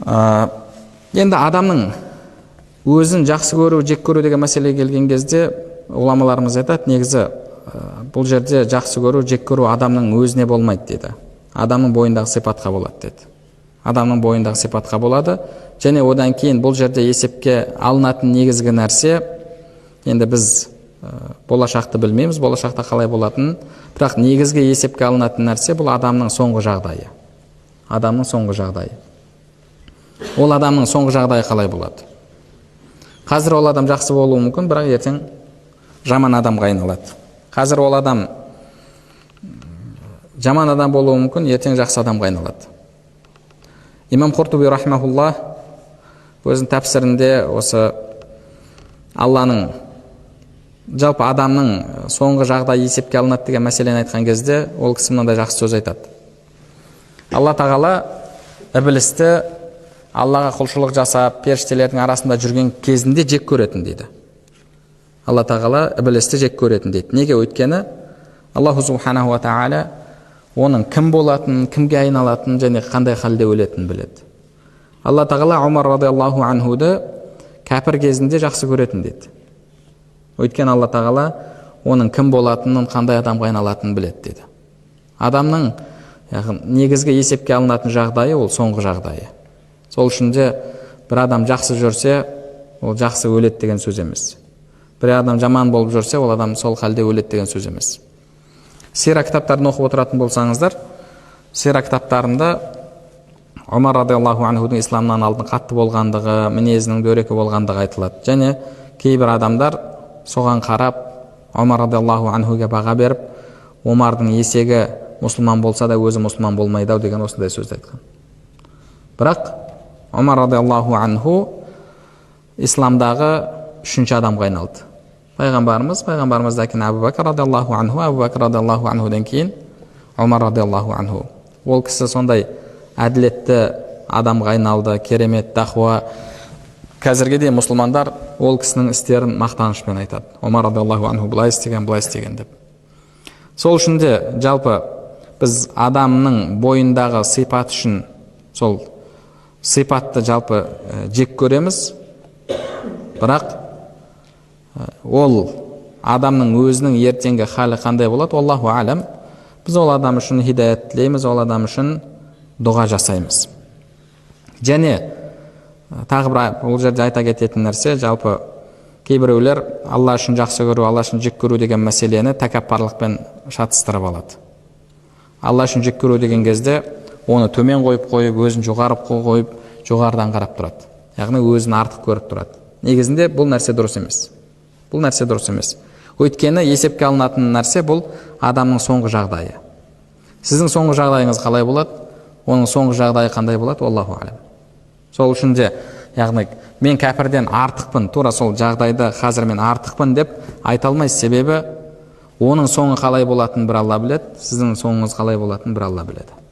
Енді адамның өзін жақсы көру, жек көру деген мәселеге келген кезде ғұламаларымыз айтады, негізі бұл жерде жақсы көру, жек көру адамның өзіне болмайды дейді. Адамның бойындағы сипатқа болады деді. Адамның бойындағы сипатқа болады, және одан кейін бұл жерде есепке алынатын негізгі нәрсе, енді біз болашақты білмейміз, болашақта қалай болатынын, бірақ негізгі есепке алынатын нәрсе бұл адамның соңғы жағдайы. Адамның соңғы жағдайы. Ол адамның соңғы жағдайы қалай болады? Қазір ол адам жақсы болуы мүмкін, бірақ ертең жаман адамға айналады. Қазір ол адам жаман адам болуы мүмкін, ертең жақсы адамға айналады. Имам Құртуби рахмахулла өзінің тәпсірінде осы Алланың, жалпы адамның соңғы жағдайы есепке алынады деген мәселені айтқан кезде ол кісі мынандай жақсы сөз айтады. Алла тағала іблісті Аллаға құлшылық жасап, періштелердің арасында жүрген кезінде жек көретін дейді. Алла тағала іблісті жек көретін дейді. Неге? Өйткені Аллаху субханаху ва тағала оның кім болатынын, кімге айналатынын және қандай халде өлетінін біледі. Алла тағала Умар радиаллаху анхуды кәпір кезінде жақсы көретін дейді. Өйткені Алла тағала оның кім болатынын, қандай адамға айналатынын біледі дейді. Адамның негізгі есепке алынатын жағдайы ол соңғы жағдайы. Сол үшін де бір адам жақсы жүрсе, ол жақсы өледі деген сөз емес. Бір адам жаман болып жүрсе, ол адам сол халде өледі деген сөз емес. Сира кітаптарын оқып отыратын болсаңыздар, сира кітаптарында Умар радиаллаху анхудың исламнан алдын қатты болғандығы, мінезінің дөрекі болғандығы айтылады. Және кейбір адамдар соған қарап, Умар радиаллаху анхуға баға беріп, Омардың есегі мұсылман болса да өзі мұсылман болмайды ау деген осындай сөзді айтқан. Бірақ Умар радиаллаху анху исламдағы үшінші адамға айналды. Пайғамбарымыздан кейін Абу Бәкір радиаллаху анху, Абу Бәкір радиаллаху анхуден кейін Умар радиаллаху анху. Ол кісі сондай әділетті адамға айналды, керемет тақуа. Қазірге дейін мұсылмандар ол кісінің істерін мақтанышпен айтады. Умар радиаллаху анху былай істеген деп. Сол үшін де жалпы біз адамның бойындағы сипат үшін сол сипатты жалпы жек көреміз, бірақ ол адамның өзінің ертеңгі халі қандай болады, Аллаху алам. Біз ол адам үшін хидаят тілейміз, ол адам үшін дұға жасаймыз. Және тағы бір бұл жерде айта кететін нәрсе, жалпы кейбіреулер Алла үшін жақсы көру, Алла үшін жек көру деген мәселені тәкаппарлықпен шатыстырып алады. Алла үшін жек көру деген кезде оны төмен қойып, өзін жоғары қойып, жоғарыдан қарап тұрады. Яғни өзін артық көріп тұрады. Негізінде бұл нәрсе дұрыс емес. Өйткені есепке алынатын нәрсе бұл адамның соңғы жағдайы. Сіздің соңғы жағдайыңыз қалай болады, оның соңғы жағдайы қандай болады, Аллаху алам. Сол үшін де, яғни мен кәпірден артықпын, тура сол жағдайда қазір мен артықпын деп айта алмайсыз. Себебі оның соңы қалай болатынын бір Алла біледі, сіздің соңыңыз қалай болатынын бір Алла біледі.